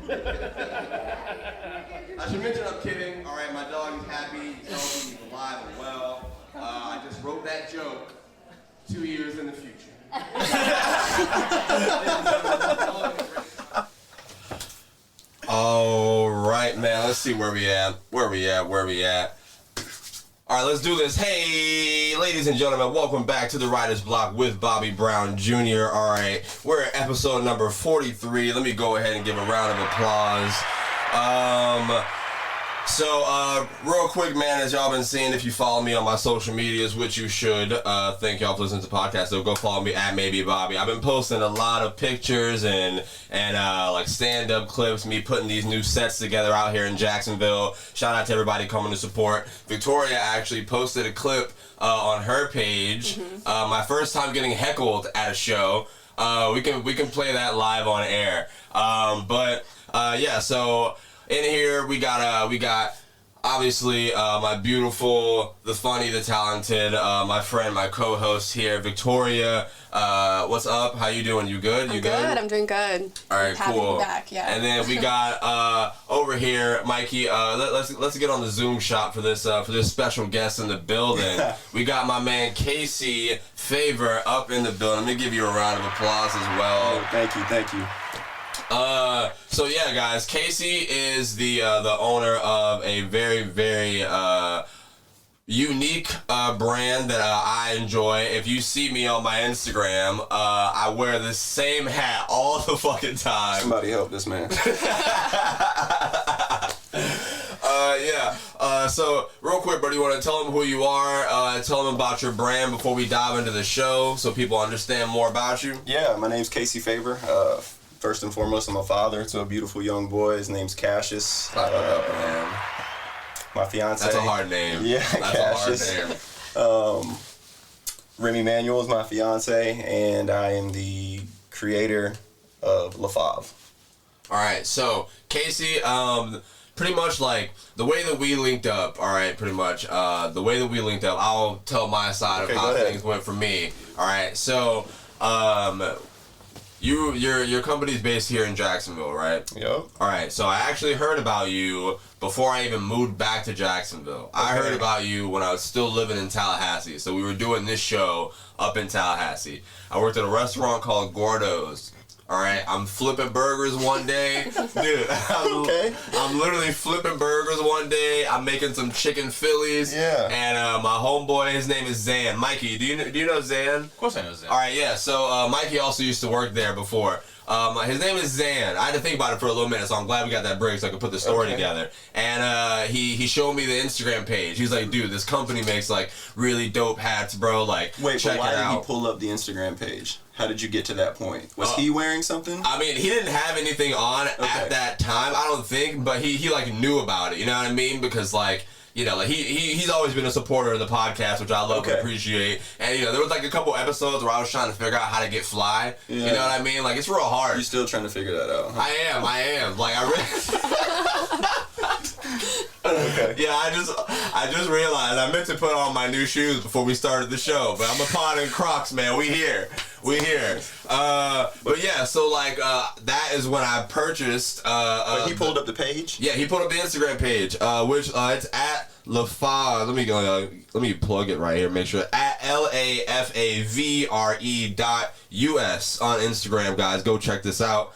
I should mention I'm kidding. All right, my dog is happy, he's healthy, he's alive and well. I just wrote that joke 2 years in the future. All right, man. Let's see where we at. Where we at? All right, let's do this. Hey, ladies and gentlemen, welcome back to the Writer's Block with Bobby Brown Jr. All right, we're at episode number 43. Let me go ahead and give a round of applause. Real quick, man, as y'all been seeing, if you follow me on my social medias, which you should, thank y'all for listening to the podcast, so go follow me at Maybe Bobby. I've been posting a lot of pictures and like stand-up clips, me putting these new sets together out here in Jacksonville. Shout out to everybody coming to support. Viktoriya actually posted a clip on her page. My first time getting heckled at a show. We can play that live on air. So in here we got obviously my beautiful, the funny, the talented, my friend, my co-host here, Viktoriya. What's up? How you doing? You good? I'm good. I'm doing good. All right, happy cool. To be back, yeah. And then we got over here, Mikey. Let's get on the Zoom shot for this special guest in the building. We got my man Kasey Faver up in the building. Let me give you a round of applause as well. Oh, thank you. So yeah, guys, Kasey is the owner of a very, very unique brand that I enjoy. If you see me on my Instagram, I wear the same hat all the fucking time. Somebody help this man. So real quick, bro, you want to tell them who you are, tell them about your brand before we dive into the show so people understand more about you? Yeah, my name's Kasey Faver. First and foremost, I'm a father to a beautiful young boy. His name's Kaseys. Man. My fiance. That's a hard name. Yeah, That's Kaseys. a hard name. Remy Manuel is my fiance, and I am the creator of Lafavre. All right, so Kasey, pretty much like the way that we linked up. All right, pretty much the way that we linked up. I'll tell my side of how things went for me. All right, so your company's based here in Jacksonville, right? Yep. All right, so I actually heard about you before I even moved back to Jacksonville. Okay. I heard about you when I was still living in Tallahassee. So we were doing this show up in Tallahassee. I worked at a restaurant called Gordo's. All right, I'm flipping burgers one day. Dude, I'm literally flipping burgers one day. I'm making some chicken Phillies. Yeah. And my homeboy, his name is Zan. Mikey, do you know Zan? Of course I know Zan. All right, yeah. So Mikey also used to work there before. His name is Zan. I had to think about it for a little minute, so I'm glad we got that break so I could put the story together. And he showed me the Instagram page. He's like, dude, this company makes like really dope hats, bro. Like, wait, check but why it did out. he pull up the Instagram page? How did you get to that point? Was he wearing something? I mean, he didn't have anything on at that time, I don't think, but he like knew about it. You know what I mean? Because like, you know, like he's always been a supporter of the podcast, which I love and appreciate. And you know, there was like a couple episodes where I was trying to figure out how to get fly. Yeah. You know what I mean? Like, it's real hard. You're still trying to figure that out, huh? I am. Like, I really. Yeah, I just realized I meant to put on my new shoes before we started the show, but I'm a pot in Crocs, man. We here. But yeah, so like that is when I purchased. But he pulled up the page. Yeah, he pulled up the Instagram page, which it's at Lafavre. Let me plug it right here. Make sure at LAFAVRE.US on Instagram, guys. Go check this out.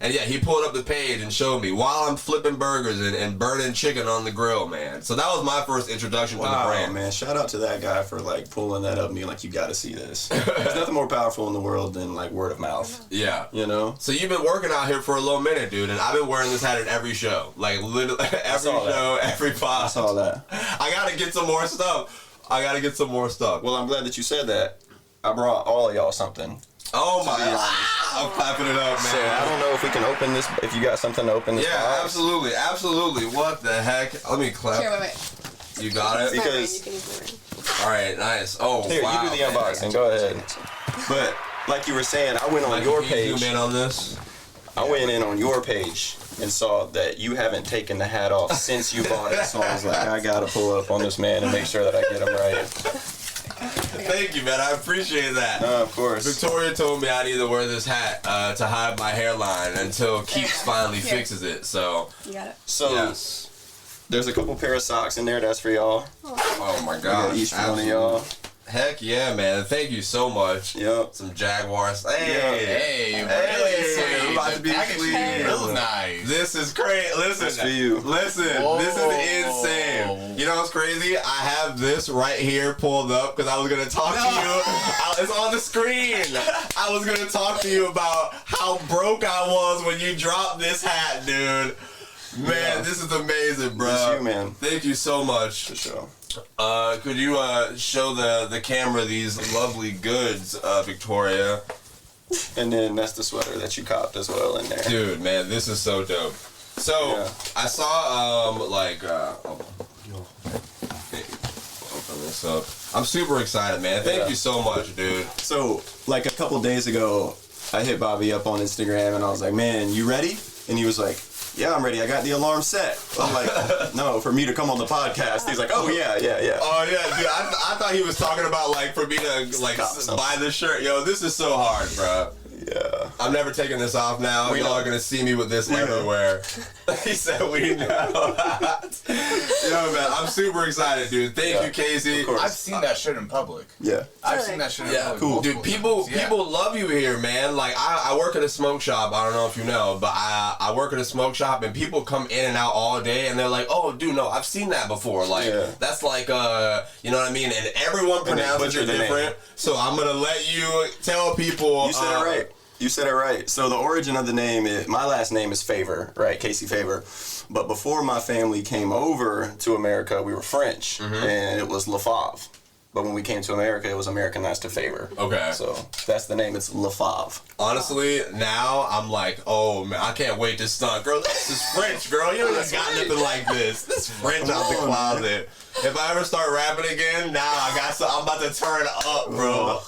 And yeah, he pulled up the page and showed me while I'm flipping burgers and burning chicken on the grill, man. So that was my first introduction to the brand. Man, shout out to that guy for like pulling that up and being like, you gotta see this. There's nothing more powerful in the world than like word of mouth. Yeah. You know? So you've been working out here for a little minute, dude, and I've been wearing this hat at every show. Like literally every show, every pod. I saw that. I gotta get some more stuff. Well, I'm glad that you said that. I brought all of y'all something. Oh my God. I'm clapping it up, man. So I don't know if we can open this, if you got something to open this box. Absolutely. What the heck? Let me clap. Here, wait. You got it? Because, you can use my ring. all right, nice. Oh, here, wow. you do the unboxing. Go ahead. But like you were saying, I went on your page. Zoom in on this? I went in on your page and saw that you haven't taken the hat off since you bought it. So I was like, I gotta pull up on this man and make sure that I get him right. Thank you, man. I appreciate that. No, of course. Viktoriya told me I need to wear this hat to hide my hairline until Keeps finally fixes it. So. You got it. So, yes. There's a couple pair of socks in there. That's for y'all. Oh my I God. got each one of y'all. Heck yeah, man. Thank you so much. Yep. Some Jaguars. Hey. Hey, Hey. really? About to be clean. Real nice. This is great. Listen. That's for you. Listen. Whoa. This is insane. You know what's crazy? I have this right here pulled up because I was going to talk to you. It's on the screen. I was going to talk to you about how broke I was when you dropped this hat, dude. Man, this is amazing, bro. It's you, man. Thank you so much. For sure. Could you show the camera these lovely goods, Viktoriya? And then that's the sweater that you copped as well in there. Dude, man, this is so dope. So, Yeah. I saw, open this up. I'm super excited, man. Thank you so much, dude. So, like a couple days ago, I hit Bobby up on Instagram and I was like, man, you ready? And he was like, yeah, I'm ready. I got the alarm set. I'm like, no, for me to come on the podcast. He's like, oh, yeah. Oh, yeah, dude. I thought he was talking about, like, for me to, like, buy this shirt. Yo, this is so hard, bro. Yeah. I'm never taking this off now. We Y'all know. are going to see me with this We know. everywhere. He said we know. Yo, man, I'm super excited, dude. Thank you, Kasey. Of course. I've seen that shirt in public. Yeah. I've Really? seen that shirt in Yeah, public. cool. multiple Dude, people times. Yeah. people love you here, man. Like, I work at a smoke shop. I don't know if you know, but I work at a smoke shop, and people come in and out all day, and they're like, oh, dude, no, I've seen that before. Like, that's like, you know what I mean? And everyone And they pronounces butcher it the name. different. So I'm going to let you tell people. You said it right. You said it right. So the origin of the name is, my last name is Faver, right? Kasey Faver. But before my family came over to America, we were French, and it was Lafavre. But when we came to America, it was Americanized to Faver. Okay. So that's the name. It's Lafavre. Honestly, now I'm like, oh man, I can't wait to stunt. Girl, this is French, girl. You ain't got nothing like this. This French out the closet. If I ever start rapping again, now I'm about to turn up, bro.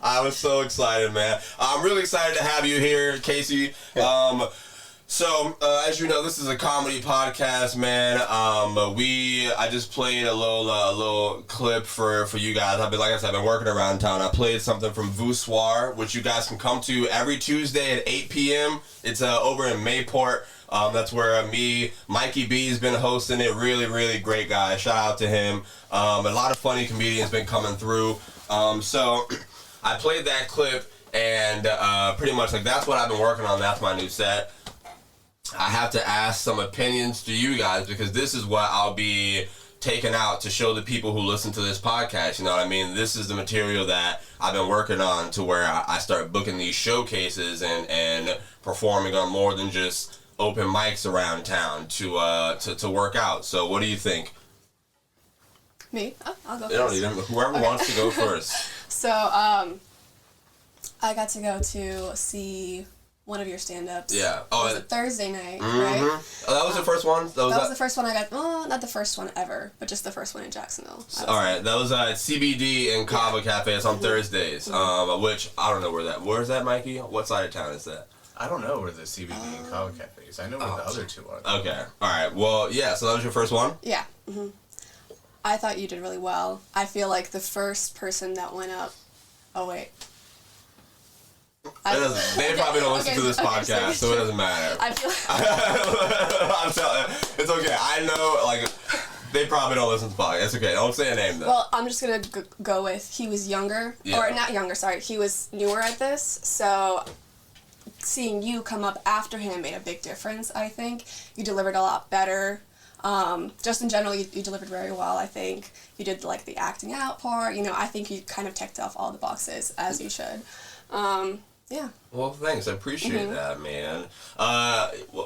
I was so excited, man. I'm really excited to have you here, Kasey. So, as you know, this is a comedy podcast, man. I just played a little clip for you guys. I've been working around town. I played something from Voussoir, which you guys can come to every Tuesday at 8 p.m. It's over in Mayport. That's where Mikey B's been hosting it. Really, really great guy. Shout out to him. A lot of funny comedians been coming through. So I played that clip, and pretty much like that's what I've been working on. That's my new set. I have to ask some opinions to you guys because this is what I'll be taking out to show the people who listen to this podcast. You know what I mean? This is the material that I've been working on to where I start booking these showcases and performing on more than just open mics around town to work out. So what do you think? Me? Oh, I'll go You don't first. need them. Whoever wants to go first. So, I got to go to see one of your stand-ups. Yeah. It Oh, was a Thursday night, mhm. right? Oh, that was the first one? That was the first one I got. Oh, not the first one ever, but just the first one in Jacksonville. All right, that was at CBD in Cava Cafe. It's on Thursdays, which I don't know where's that, Mikey? What side of town is that? I don't know where the CBD and Kava Cafe is. I know where the other two are. Okay, all right. Well, yeah. So that was your first one. Yeah. I thought you did really well. I feel like the first person that went up. Oh wait. They probably don't listen to this podcast, so it doesn't matter. I feel. I'm telling you, it's okay. I know, like, they probably don't listen to the podcast. It's okay. Don't say a name though. Well, I'm just gonna go with he was younger, Yeah. or not younger. Sorry, he was newer at this. So seeing you come up after him made a big difference. I think you delivered a lot better. Just in general, you delivered very well. I think you did like the acting out part. You know, I think you kind of ticked off all the boxes as you should. Yeah. Well, thanks. I appreciate that, man.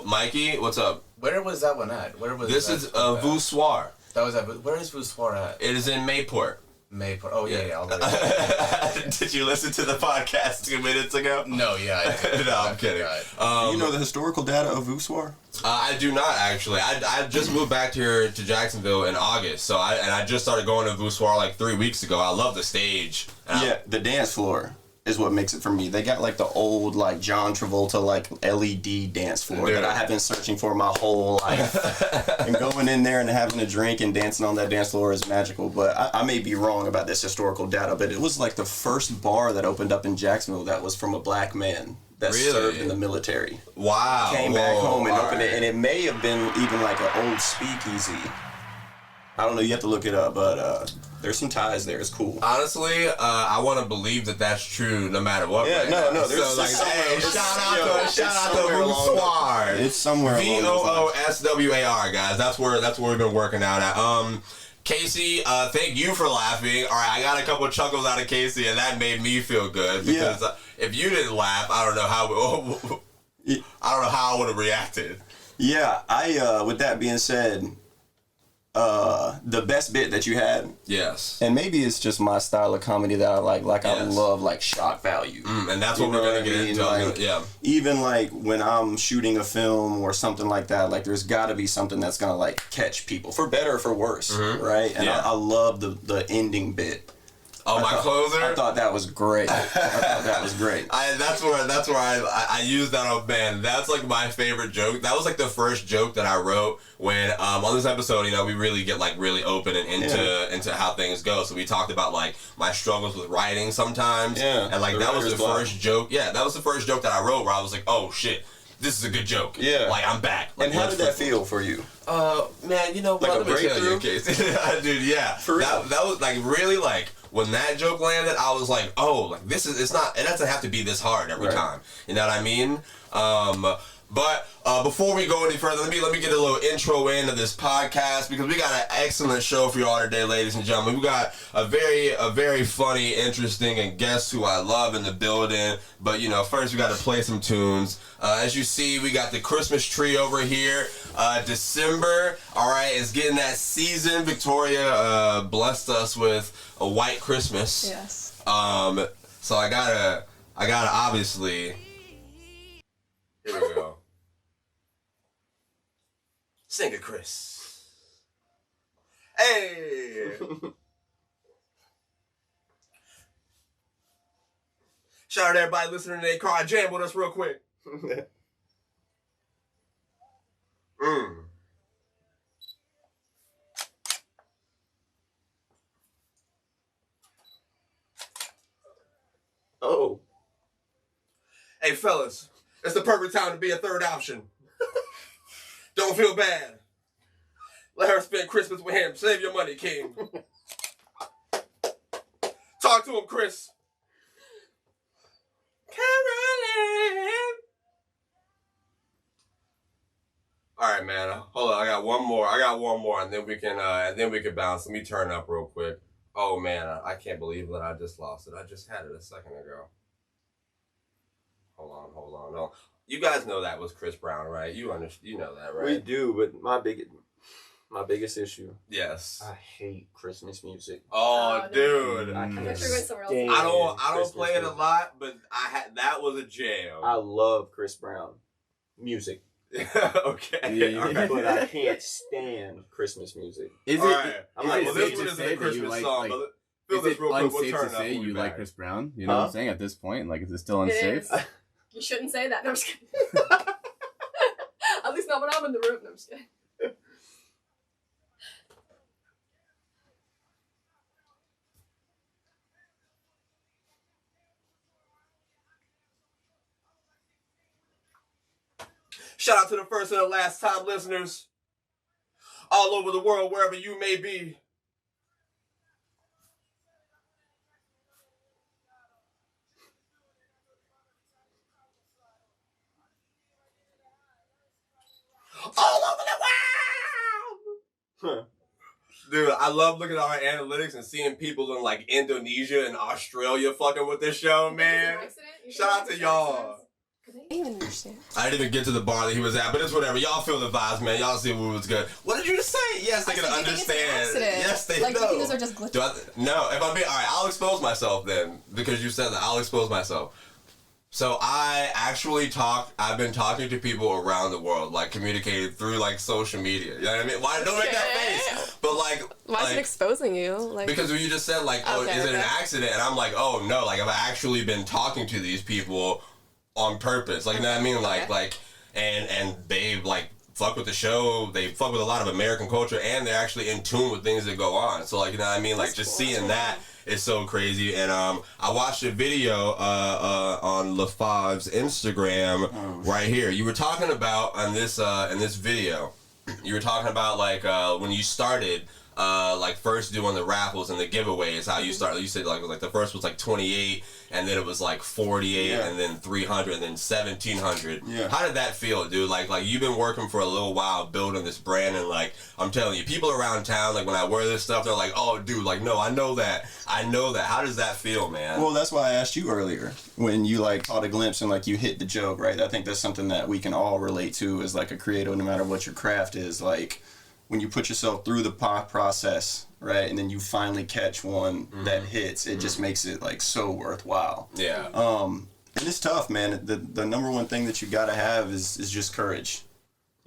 Mikey, what's up? Where was that one at? Where was This that is at? Voussoir. That was at. Where is Voussoir at? It is in Mayport. Mayport. Oh yeah. All the way. Did you listen to the podcast 2 minutes ago? No, yeah. I did. No, I'm kidding. Right. You know the historical data of Voussoir? I do not actually. I just moved back here to Jacksonville in August, so I just started going to Voussoir like 3 weeks ago. I love the stage. And Yeah, the dance floor. is what makes it for me. They got like the old like John Travolta like LED dance floor that I have been searching for my whole life. And going in there and having a drink and dancing on that dance floor is magical. But I may be wrong about this historical data, but it was like the first bar that opened up in Jacksonville that was from a black man that served in the military. Wow. Came back home and opened it, and it may have been even like an old speakeasy. I don't know, you have to look it up, but there's some ties there. It's cool. Honestly, I want to believe that that's true no matter what. Yeah, no, there's so, like, hey, shout out to Vooswar. It's somewhere along VOOSWAR, guys. That's where we've been working out at. Kasey, thank you for laughing. All right, I got a couple of chuckles out of Kasey, and that made me feel good because if you didn't laugh, I don't know how I would have reacted. Yeah, with that being said, the best bit that you had. Yes. And maybe it's just my style of comedy that I like. Like, I love, like, shock value. And that's what we're going to get into. Like, even, like, when I'm shooting a film or something like that, like, there's got to be something that's going to, like, catch people. For better or for worse, right? And I love the ending bit. Oh, my closer? I thought that was great. That's where I used that on Ben. That's like my favorite joke. That was like the first joke that I wrote when on this episode, you know, we really get like really open and into how things go. So we talked about like my struggles with writing sometimes. Yeah. And like that was the first joke. Yeah, that was the first joke that I wrote where I was like, oh shit, this is a good joke. Yeah. Like I'm back. Like, and how did that feel for you? Man, you know, like what? A breakthrough? Dude, yeah. For real. That was like really like. When that joke landed, I was like, oh, like it doesn't have to be this hard every time. You know what I mean? But before we go any further, let me get a little intro into this podcast because we got an excellent show for y'all today, ladies and gentlemen. We got a very funny, interesting, and guest who I love in the building. But you know, first we got to play some tunes. As you see, we got the Christmas tree over here. December, all right, is getting that season. Viktoriya blessed us with a white Christmas. Yes. So I gotta obviously. Here we go. Sing it, Chris. Hey! Shout out to everybody listening to their car. Jam with us real quick. Oh. Hey, fellas. It's the perfect time to be a third option. Don't feel bad. Let her spend Christmas with him. Save your money, King. Talk to him, Chris. Carolyn. All right, man. Hold on. I got one more, and then we can bounce. Let me turn up real quick. Oh man, I can't believe that I just lost it. I just had it a second ago. Hold on. No, you guys know that was Chris Brown, right? You know that, right? We do, but my biggest issue. Yes. I hate Christmas music. Oh, dude. I don't play it a lot, but that was a jam. I love Chris Brown music. Okay. Yeah, right. But I can't stand Christmas music. Is it? Right. I'm like, well, this one isn't a Christmas song, but is it unsafe to say you like Chris Brown? You know what I'm saying? At this point, like, is it still unsafe? You shouldn't say that. No, I'm just kidding. At least not when I'm in the room. No, I'm just kidding. Shout out to the first and the last time listeners all over the world, wherever you may be. All over the world! Dude, I love looking at our analytics and seeing people in like Indonesia and Australia fucking with this show, man. Shout out to y'all. I didn't even understand. I didn't even get to the bar that he was at, but it's whatever. Y'all feel the vibes, man. Y'all see what was good. What did you just say? Yes, they can understand. Yes, they know. Like, do you think those are just glitches? No, if I'm being all right, I'll expose myself then because you said that. I'll expose myself. So I've been talking to people around the world, like communicating through like social media. You know what I mean? Why don't make that face? But like, why is it exposing you? Like, because you just said like, oh, is it an accident? And I'm like, oh no, like I've actually been talking to these people on purpose. Like, you know what I mean? Like, and they like fuck with the show. They fuck with a lot of American culture, and they're actually in tune with things that go on. So like, you know what I mean? Like, just seeing that. It's so crazy. And I watched a video on Lafavre's Instagram right here. You were talking about in this video, you were talking about like when you started like first doing the raffles and the giveaways, how you started. You said like the first was like 28, and then it was like 48, and then 300, and then 1700. Yeah. How did that feel, dude? Like you've been working for a little while building this brand, and like I'm telling you, people around town, like when I wear this stuff, they're like, oh, dude, like no, I know that. How does that feel, man? Well, that's why I asked you earlier when you like caught a glimpse and like you hit the joke, right? I think that's something that we can all relate to as like a creative, no matter what your craft is, like. When you put yourself through the process, right, and then you finally catch one that hits, it just makes it like so worthwhile. Yeah. And it's tough, man. The number one thing that you gotta have is just courage.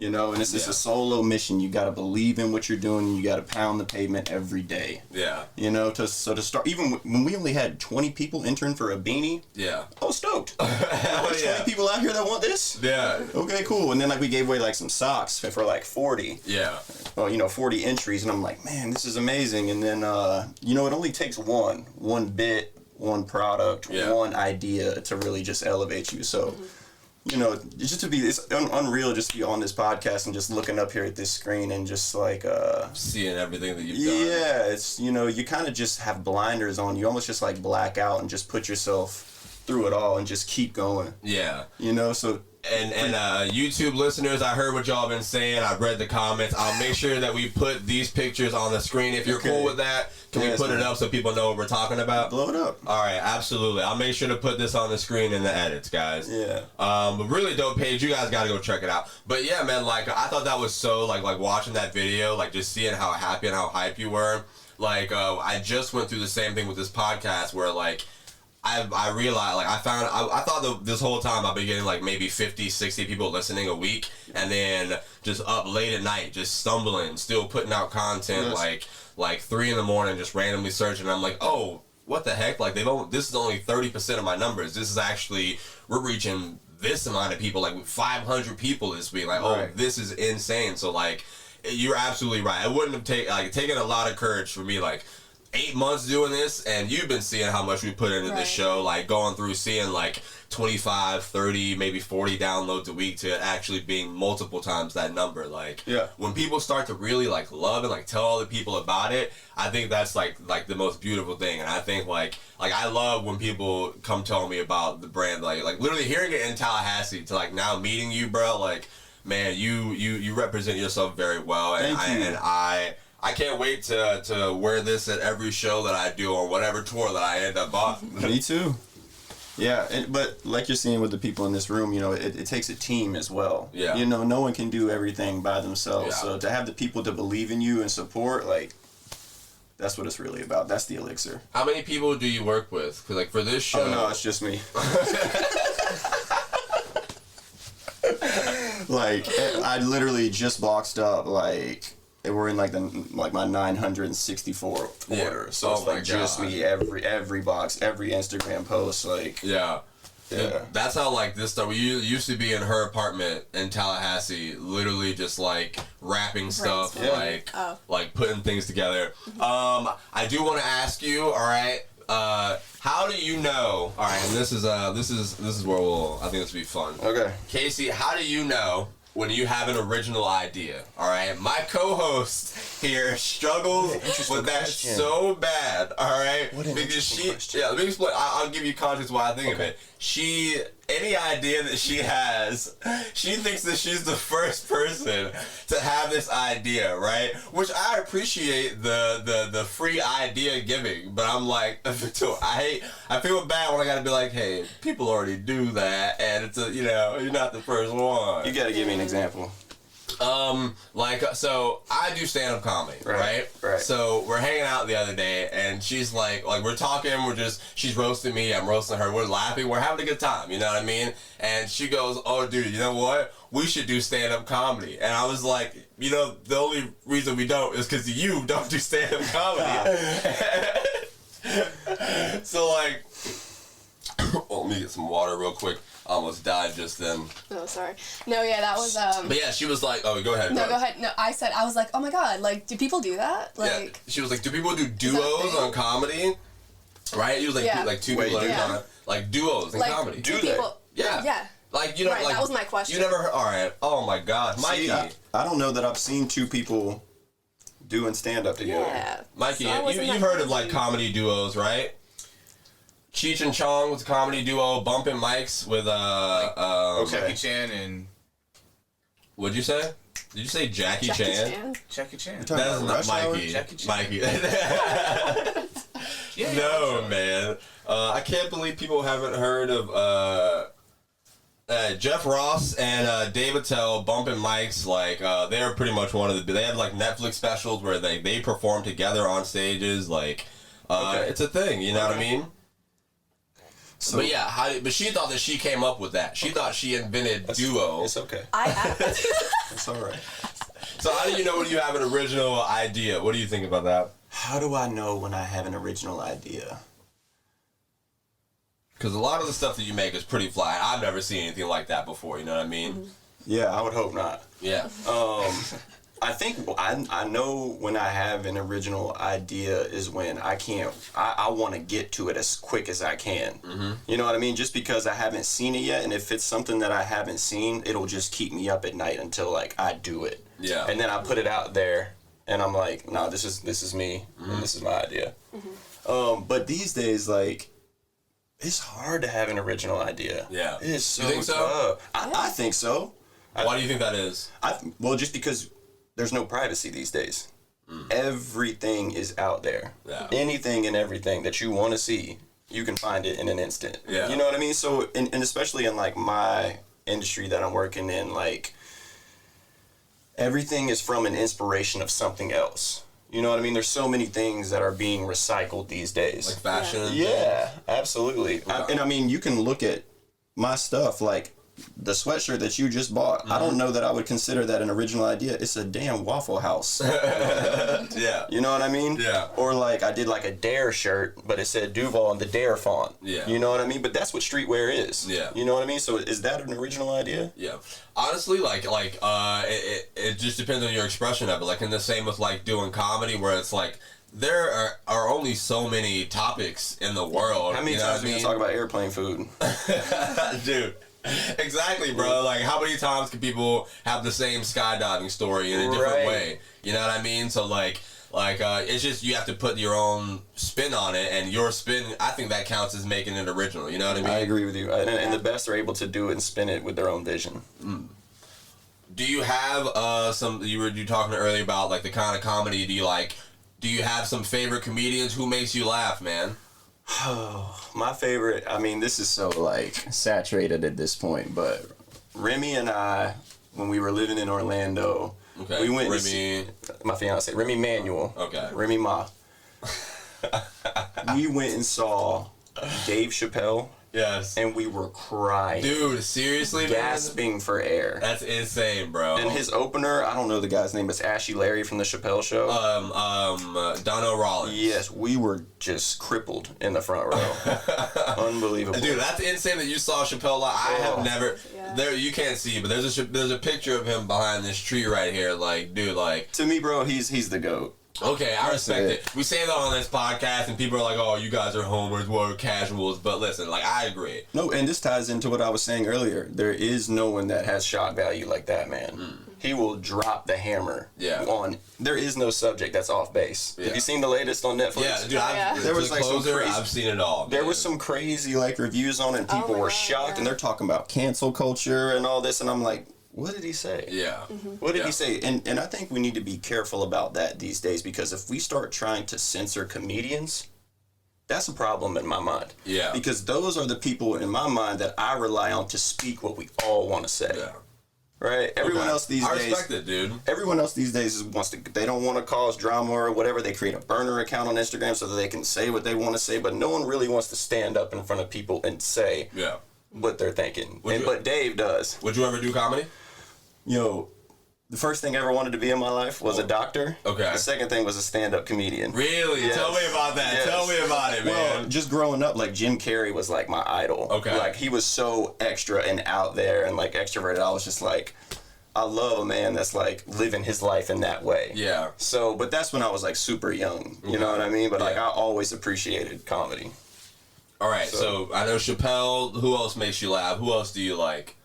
You know, and it's just a solo mission. You gotta believe in what you're doing, and you gotta pound the pavement every day. Yeah. You know, to start, even when we only had 20 people entering for a beanie. Yeah. I was stoked. There's 20 people out here that want this. Yeah. Okay, cool. And then like we gave away like some socks for like 40. Yeah. Well, 40 entries, and I'm like, man, this is amazing. And then it only takes one bit, one product, one idea to really just elevate you. So. It's unreal just to be on this podcast and just looking up here at this screen and just like seeing everything that you've done. Yeah, it's you kind of just have blinders on. You almost just like black out and just put yourself through it all and just keep going. Yeah. So. And YouTube listeners, I heard what y'all been saying. I've read the comments. I'll make sure that we put these pictures on the screen. If you're cool with that, can we put it up so people know what we're talking about? Blow it up. All right, absolutely. I'll make sure to put this on the screen in the edits, guys. Yeah. But really dope page. You guys got to go check it out. But yeah, man, like I thought that was so like watching that video, like just seeing how happy and how hype you were. Like I just went through the same thing with this podcast where like. I realized, like, I thought this whole time I've been getting, like, maybe 50, 60 people listening a week, and then just up late at night, just stumbling, still putting out content, like 3 in the morning, just randomly searching, and I'm like, oh, what the heck? Like, this is only 30% of my numbers. This is actually, we're reaching this amount of people, like, 500 people this week. Like, oh, this is insane. So, like, you're absolutely right. It wouldn't have taken a lot of courage for me, like, 8 months doing this, and you've been seeing how much we put into this show, like going through seeing like 25, 30, maybe 40 downloads a week to actually being multiple times that number. Like when people start to really like love and like tell all the people about it, I think that's like the most beautiful thing. And I think like I love when people come tell me about the brand, like literally hearing it in Tallahassee to like now meeting you, bro. Like, man, you represent yourself very well, and I can't wait to wear this at every show that I do or whatever tour that I end up on. Me too. Yeah, but like you're seeing with the people in this room, it takes a team as well. Yeah. No one can do everything by themselves. Yeah. So to have the people to believe in you and support, like, that's what it's really about. That's the elixir. How many people do you work with? 'Cause like for this show. Oh no, it's just me. Like I literally just boxed up like. We're in like my 964 order, so it's like just me every box, every Instagram post, like yeah. That's how like this stuff. We used to be in her apartment in Tallahassee, literally just like wrapping stuff, like putting things together. I do want to ask you, all right. How do you know? All right, and this is where I think this will be fun. Okay, Kasey, how do you know when you have an original idea? All right, my co-host here struggles with that so bad. All right, because let me explain. I'll give you context why I think of it. Any idea that she has, she thinks that she's the first person to have this idea, right? Which I appreciate the free idea giving, but I'm like, I feel bad when I gotta be like, hey, people already do that, and it's you're not the first one. You gotta give me an example. So I do stand-up comedy, right? Right. So we're hanging out the other day, and she's like we're talking, she's roasting me, I'm roasting her, we're laughing, we're having a good time, you know what I mean? And she goes, oh, dude, you know what? We should do stand-up comedy. And I was like, you know, the only reason we don't is because you don't do stand-up comedy. So, like, let me get some water real quick. I almost died just then. Oh, sorry. No, yeah, that was, But yeah, she was like, oh, go ahead. No, go ahead. No, I was like, oh my god, like, do people do that? Like, yeah. She was like, do people do duos on comedy? Right? It was like, two people at a time. Like, duos in comedy. Do people... Yeah. Yeah. Like, you know, right, like... that was my question. You never heard... All right. Oh, my God. Mikey. See, I don't know that I've seen two people doing stand-up together. Yeah. Mikey, So you've heard of, like, comedy duos, right? Cheech and Chong was a comedy duo. Bumpin' Mics with, Jackie Chan and... What'd you say? Did you say Jackie Chan? Jackie Chan. That is not Mikey. Jackie Chan. Mikey. No, man. I can't believe people haven't heard of Jeff Ross and Dave Attell, Bumpin' Mics. Like, they're pretty much one of the... They have, like, Netflix specials where they perform together on stages. Like, it's a thing, you know what I mean? So, but yeah, but she thought that she came up with that. She thought she invented duo. It's okay. I have. It's all right. So how do you know when you have an original idea? What do you think about that? How do I know when I have an original idea? Because a lot of the stuff that you make is pretty fly. I've never seen anything like that before, you know what I mean? Mm-hmm. Yeah, I would hope not. Yeah. I think I know when I have an original idea is when I want to get to it as quick as I can. Mm-hmm. You know what I mean? Just because I haven't seen it yet, and if it's something that I haven't seen, it'll just keep me up at night until like I do it. Yeah. And then I put it out there, and I'm like, nah, this is me, and this is my idea. Mm-hmm. But these days, like, it's hard to have an original idea. Yeah. It's so You think so? tough. I think so. Why do you think that is? Well, just because there's no privacy these days. Everything is out there. Yeah. Anything and everything that you want to see, you can find it in an instant. Yeah. You know what I mean? So, and especially in like my industry that I'm working in, like everything is from an inspiration of something else. You know what I mean? There's so many things that are being recycled these days. Like fashion? Yeah, absolutely. And I mean, you can look at my stuff, like the sweatshirt that you just bought. I don't know that I would consider that an original idea. It's a damn Waffle House. Yeah. You know what I mean? Yeah. Or like I did like a Dare shirt, but it said Duval in the Dare font. Yeah. You know what I mean? But that's what streetwear is. Yeah. You know what I mean? So is that an original idea? Yeah. Honestly, it just depends on your expression of it. Like in the same with like doing comedy, where it's like there are only so many topics in the world. How many times are we gonna talk about airplane food? Dude. Exactly, bro. Like, how many times can people have the same skydiving story in a different way? You know what I mean? So, it's just you have to put your own spin on it, and your spin, I think that counts as making it original. You know what I mean? I agree with you. And the best are able to do it and spin it with their own vision. Do you have you were talking earlier about like the kind of comedy do you have some favorite comedians? Who makes you laugh, man? Oh, my favorite, I mean, this is so, like, saturated at this point, but Remy and I, when we were living in Orlando, we went to see my fiance, Remy Manuel. Okay. Remy Ma. We went and saw Dave Chappelle. Yes. And we were crying. Dude, seriously, gasping for air. That's insane, bro. And his opener, I don't know the guy's name, it's Ashy Larry from the Chappelle Show. Donnell Rollins. Yes, we were just crippled in the front row. Unbelievable. Dude, that's insane that you saw Chappelle live. I have never. There, you can't see, but there's a picture of him behind this tree right here. Like, dude, like. To me, bro, he's the GOAT. Okay, I respect it. We say that on this podcast, and people are like, "Oh, you guys are homers, we're casuals." But listen, like, I agree. No, and this ties into what I was saying earlier. There is no one that has shock value like that, man. He will drop the hammer on. There is no subject that's off base. Have you seen the latest on Netflix? Yeah, dude. There was like some crazy, I've seen it all. There was some crazy like reviews on it, and people were shocked, and they're talking about cancel culture and all this, and I'm like, what did he say? Yeah. What did he say? And I think we need to be careful about that these days, because if we start trying to censor comedians, that's a problem in my mind. Yeah. Because those are the people in my mind that I rely on to speak what we all want to say. Yeah. Right? Everyone else these I days. respect it, dude. Everyone else these days they don't want to cause drama or whatever. They create a burner account on Instagram so that they can say what they want to say, but no one really wants to stand up in front of people and say what they're thinking. But Dave does. Would you ever do comedy? Yo, the first thing I ever wanted to be in my life was a doctor. Okay. The second thing was a stand-up comedian. Really? Yes. Tell me about that. Yes. Tell me about it, man. Well, just growing up, like, Jim Carrey was, like, my idol. Okay. Like, he was so extra and out there and, like, extroverted. I was just like, I love a man that's, like, living his life in that way. Yeah. So, but that's when I was, like, super young. You know what I mean? But, like, I always appreciated comedy. All right, so I know Chappelle. Who else makes you laugh? Who else do you like?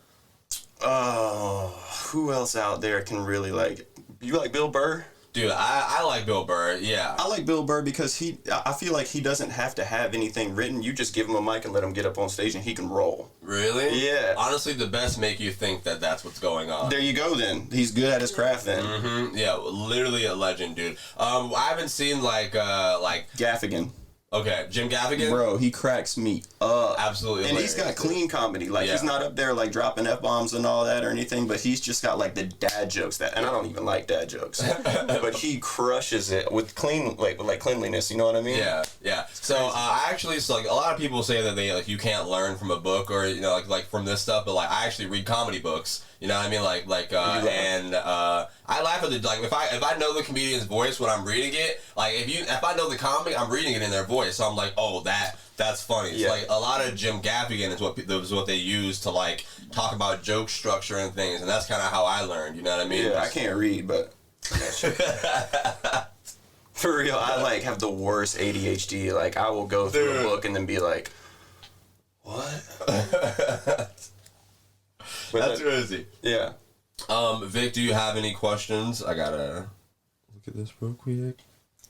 Who else out there can really, like... You like Bill Burr? Dude, I like Bill Burr, yeah. I like Bill Burr because I feel like he doesn't have to have anything written. You just give him a mic and let him get up on stage and he can roll. Really? Yeah. Honestly, the best make you think that that's what's going on. There you go then. He's good at his craft then. Mm-hmm. Yeah, literally a legend, dude. I haven't seen like Gaffigan. Okay, Jim Gaffigan? Bro, he cracks me up. Absolutely. And he's got clean comedy. Like, he's not up there, like, dropping F-bombs and all that or anything, but he's just got, like, the dad jokes that... And I don't even like dad jokes. But he crushes it with cleanliness, you know what I mean? Yeah, yeah. So, I actually... So, like, a lot of people say that they, like, you can't learn from a book or, you know, like from this stuff, but, like, I actually read comedy books. You know what I mean? I laugh at the, like, if I know the comedian's voice when I'm reading it, like, if I know the comic, I'm reading it in their voice, so I'm like, oh, that's funny. Yeah. So, like, a lot of Jim Gaffigan is what they use to, like, talk about joke structure and things, and that's kind of how I learned, you know what I mean? Yeah, I can't read, but... For real, I, like, have the worst ADHD. Like, I will go through a book and then be like, what? That's crazy. Yeah. Vic, do you have any questions? I gotta look at this real quick.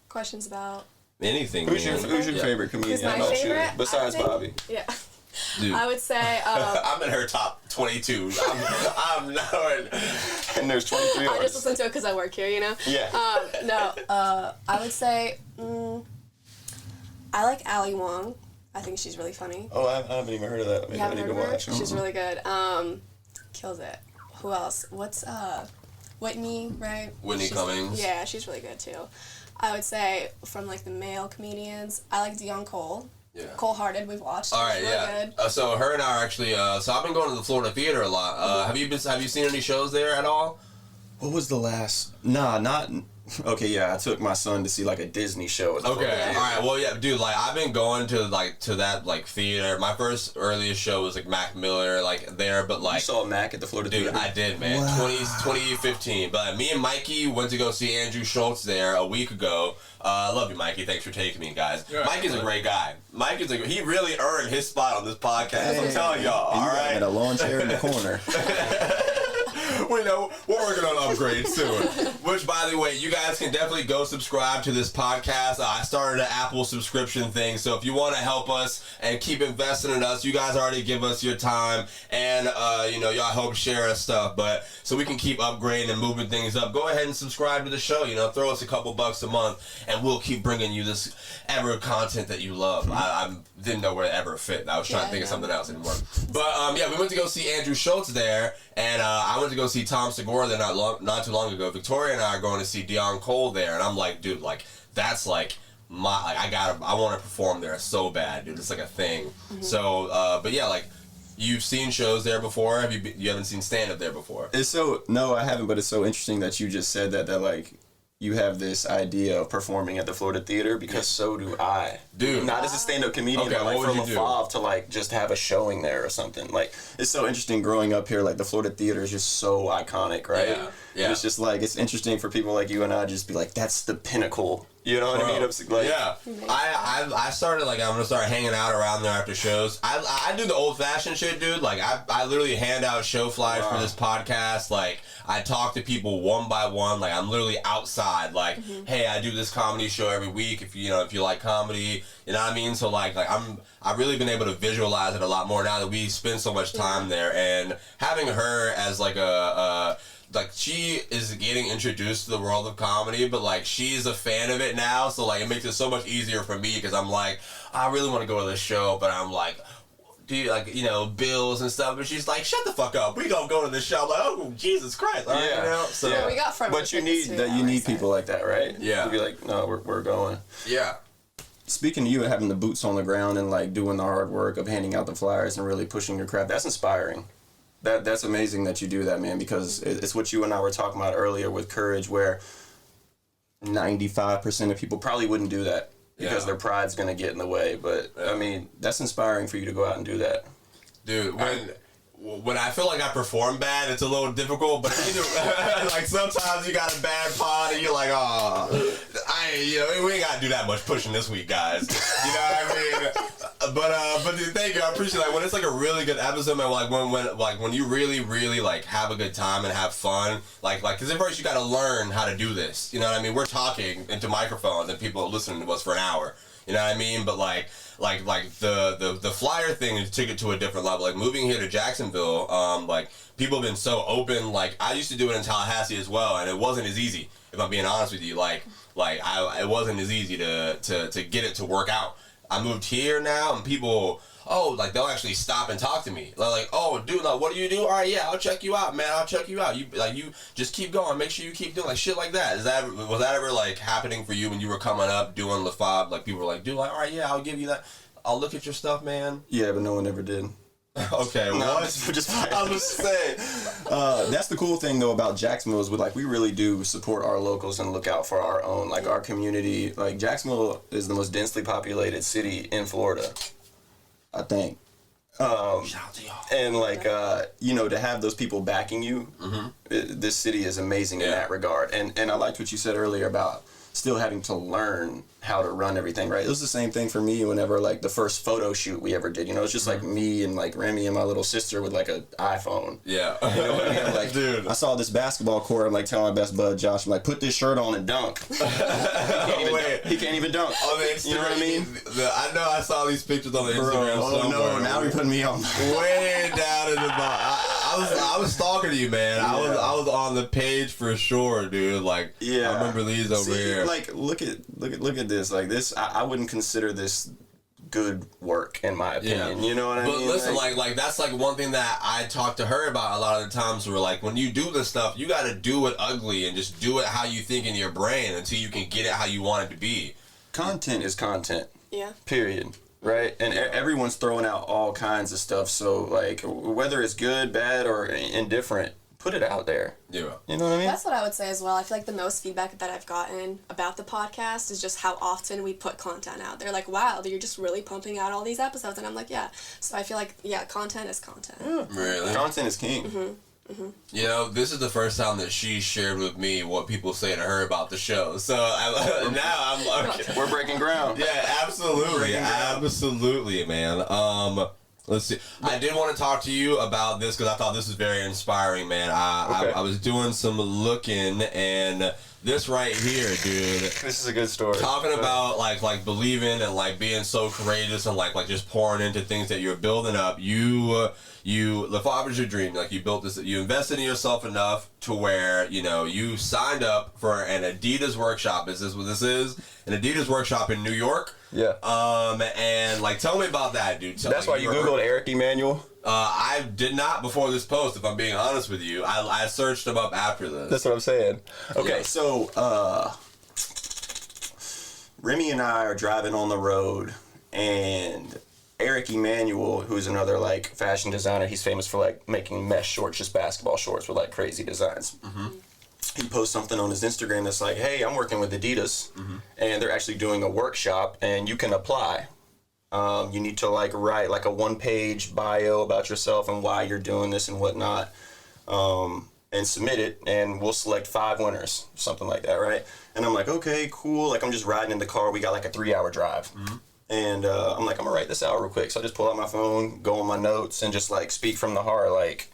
Questions about anything. Who's your favorite comedian? Who's my favorite? Besides Bobby. Yeah. Dude. I would say... I'm in her top 22. I'm not... And there's 23 I just listen to it because I work here, you know? Yeah. I would say... I like Ali Wong. I think she's really funny. Oh, I haven't even heard of that. Maybe I need to watch. She's really good. Kills it. Who else? What's Whitney, right? Whitney Cummings. Yeah, she's really good too. I would say from like the male comedians, I like Dion Cole. Yeah. Cold Hearted, we've watched. All right, really yeah. Good. So her and I are actually. So I've been going to the Florida Theater a lot. Have you seen any shows there at all? What was the last? Nah, not. Okay, yeah, I took my son to see like a Disney show. Okay, all right, well, yeah, dude, like I've been going to that theater. My first earliest show was like Mac Miller, like there, but like you saw Mac at the Florida Theater. Dude, I did, man. Wow. 2015. But me and Mikey went to go see Andrew Schultz there a week ago. I love you, Mikey. Thanks for taking me, guys. Yeah, Mikey's a great guy. He really earned his spot on this podcast. I'm telling y'all. All right, at a lawn chair in the corner. We know we're working on upgrades soon. Which, by the way, you guys can definitely go subscribe to this podcast. I started an Apple subscription thing, so if you want to help us and keep investing in us, you guys already give us your time, and y'all help share our stuff. But so we can keep upgrading and moving things up. Go ahead and subscribe to the show. Throw us a couple bucks a month, and we'll keep bringing you this ever content that you love. I didn't know where it ever fit. I was trying to think of something else anymore. But we went to go see Andrew Schultz there, and I went to go see Tom Segura there not too long ago. Victoriya and I are going to see Dion Cole there, and I'm like, dude, like that's like I want to perform there so bad, dude. It's like a thing. Mm-hmm. So, but yeah, like you've seen shows there before. You haven't seen stand up there before? No, I haven't. But it's so interesting that you just said that like. You have this idea of performing at the Florida Theater because so do I. Dude. Not as a stand-up comedian, but like for Lafavre to like just have a showing there or something. Like it's so interesting growing up here. Like the Florida Theater is just so iconic, right? Yeah. Yeah. It's just like it's interesting for people like you and I just be like, that's the pinnacle. You know what I mean? Like, yeah. I started like I'm gonna start hanging out around there after shows. I do the old fashioned shit, dude. Like I literally hand out show flyers for this podcast. Like I talk to people one by one. Like I'm literally outside. Like, hey, I do this comedy show every week. If you like comedy, you know what I mean. So like I've really been able to visualize it a lot more now that we spend so much time there, and having her as like like she is getting introduced to the world of comedy, but like she's a fan of it now, so like it makes it so much easier for me because I'm like, I really want to go to this show, but I'm like, do you, like, you know, bills and stuff, but she's like, shut the fuck up. We gonna go to the show. I'm like, oh, Jesus Christ. All right, you know? So, yeah, we got front. But you need people like that, right? Yeah. To be like, no, we're going. Yeah. Speaking to you and having the boots on the ground and like doing the hard work of handing out the flyers and really pushing your craft, that's inspiring. That's amazing that you do that, man, because it's what you and I were talking about earlier with courage, where 95% of people probably wouldn't do that because their pride's going to get in the way. But, I mean, that's inspiring for you to go out and do that. Dude, when I feel like I perform bad, it's a little difficult, but either, like, sometimes you got a bad pod and you're like, oh, we ain't got to do that much pushing this week, guys. You know what I mean? But dude, thank you. I appreciate it. Like, when it's like a really good episode, man, when you really, really like have a good time and have fun, like, because at first you got to learn how to do this. You know what I mean? We're talking into microphones and people are listening to us for an hour. You know what I mean? But like the flyer thing took it to a different level. Like moving here to Jacksonville, like people have been so open. Like I used to do it in Tallahassee as well, and it wasn't as easy. If I'm being honest with you, it wasn't as easy to get it to work out. I moved here now, and people, they'll actually stop and talk to me. They're like, oh, dude, like, what do you do? All right, yeah, I'll check you out, man. I'll check you out. You just keep going. Make sure you keep doing, like, shit like that. Was that ever, like, happening for you when you were coming up doing Lafavre? Like, people were like, dude, like, all right, yeah, I'll give you that. I'll look at your stuff, man. Yeah, but no one ever did. Okay, well, no, I'm just saying. That's the cool thing though about Jacksonville is we really do support our locals and look out for our own, like our community. Like Jacksonville is the most densely populated city in Florida, I think. Shout out to y'all. And to have those people backing you, this city is amazing in that regard. And I liked what you said earlier about still having to learn how to run everything, right? It was the same thing for me whenever, like, the first photo shoot we ever did. You know, it's just, like, me and, like, Remy and my little sister with, like, an iPhone. Yeah. You know what I mean? Like, dude. I saw this basketball court. I'm, like, telling my best bud, Josh, I'm like, put this shirt on and dunk. He can't even dunk. On the Instagram, you know what I mean? I know I saw these pictures on the Instagram somewhere. Oh, no, now you're putting me on. Way down in the bottom. I was stalking you, man. Yeah. I was on the page for sure, dude. Like, yeah. I remember these over here. Like, look at this. Like this, I wouldn't consider this good work in my opinion. Yeah. You know what I mean? But listen, like that's like one thing that I talk to her about a lot of the times. Where like when you do this stuff, you got to do it ugly and just do it how you think in your brain until you can get it how you want it to be. Content is content. Yeah. Period. Right? And everyone's throwing out all kinds of stuff. So, like, whether it's good, bad, or indifferent, put it out there. Yeah. You know what I mean? That's what I would say as well. I feel like the most feedback that I've gotten about the podcast is just how often we put content out. They're like, wow, you're just really pumping out all these episodes. And I'm like, yeah. So I feel like, yeah, content is content. Really? Content is king. Mm-hmm. Mm-hmm. You know, this is the first time that she shared with me what people say to her about the show. So now I'm okay. We're breaking ground. Yeah, absolutely, absolutely, man. Let's see. I did want to talk to you about this because I thought this was very inspiring, man. I was doing some looking and this right here, dude. This is a good story. Talking about like believing and like being so courageous and like just pouring into things that you're building up. Lafavre's your dream. Like you built this, you invested in yourself enough to where, you know, you signed up for an Adidas workshop. Is this what this is? An Adidas workshop in New York. Yeah. And like, tell me about that, dude. That's why you Googled Eric Emanuel? I did not before this post, if I'm being honest with you. I searched him up after this. That's what I'm saying. Okay, yeah. So, Remy and I are driving on the road, and Eric Emanuel, who's another, like, fashion designer, he's famous for, like, making mesh shorts, just basketball shorts with, like, crazy designs. Mm-hmm. He posts something on his Instagram that's like, hey, I'm working with Adidas, and they're actually doing a workshop, and you can apply. You need to, like, write, like, a one-page bio about yourself and why you're doing this and whatnot, and submit it, and we'll select 5 winners, something like that, right? And I'm like, okay, cool. Like, I'm just riding in the car. We got, like, a 3-hour drive. Mm-hmm. And I'm like, I'm going to write this out real quick. So I just pull out my phone, go on my notes, and just, like, speak from the heart, like,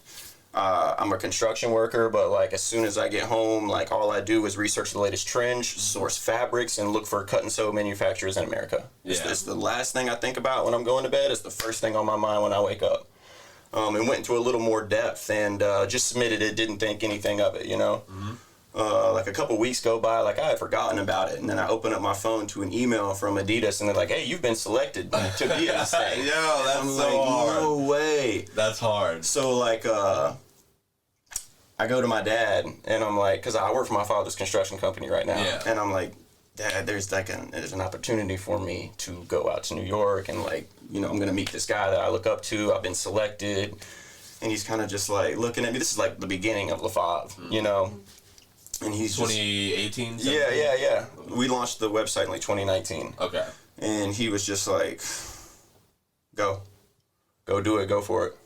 I'm a construction worker, but like as soon as I get home, like all I do is research the latest trends, source fabrics, and look for cut and sew manufacturers in America. Yeah. It's the last thing I think about when I'm going to bed. It's the first thing on my mind when I wake up. And went into a little more depth and just submitted it, didn't think anything of it, you know? like a couple weeks go by, like I had forgotten about it, and then I open up my phone to an email from Adidas, and they're like, "Hey, you've been selected to be in this thing." Yo, that's I'm so like, hard. no way. That's hard. So like, I go to my dad, and I'm like, because I work for my father's construction company right now, Yeah. and I'm like, Dad, there's an opportunity for me to go out to New York, and like, you know, I'm gonna meet this guy that I look up to. I've been selected, and he's kind of just like looking at me. This is like the beginning of Lafavre, you know. And he's 2018? yeah. We launched the website in like 2019. Okay. And he was just like, go do it, go for it.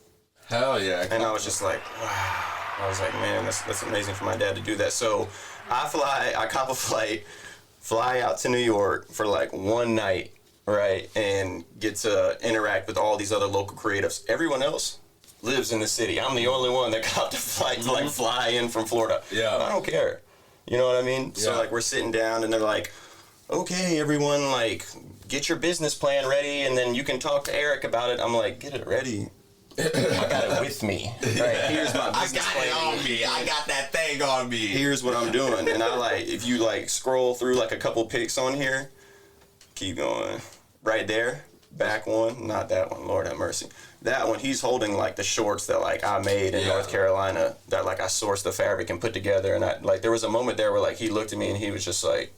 Hell yeah. And I was just like, wow. I was like, man, that's amazing for my dad to do that. So I cop a flight, fly out to New York for like one night, right? And get to interact with all these other local creatives. Everyone else lives in the city. I'm the only one that copped a flight to like fly in from Florida. Yeah. I don't care. You know what I mean? Yeah. So like we're sitting down and they're like, okay, everyone, like get your business plan ready and then you can talk to Eric about it. I'm like, get it ready. I got it with me. Right, here's my business plan. I got it on me. I got that thing on me. Here's what I'm doing. And I like, if you like scroll through like a couple pics on here, keep going. Right there, back one, not that one, Lord have mercy. That one, he's holding like the shorts that like I made in North Carolina that like I sourced the fabric and put together. And I like, there was a moment there where like he looked at me and he was just like,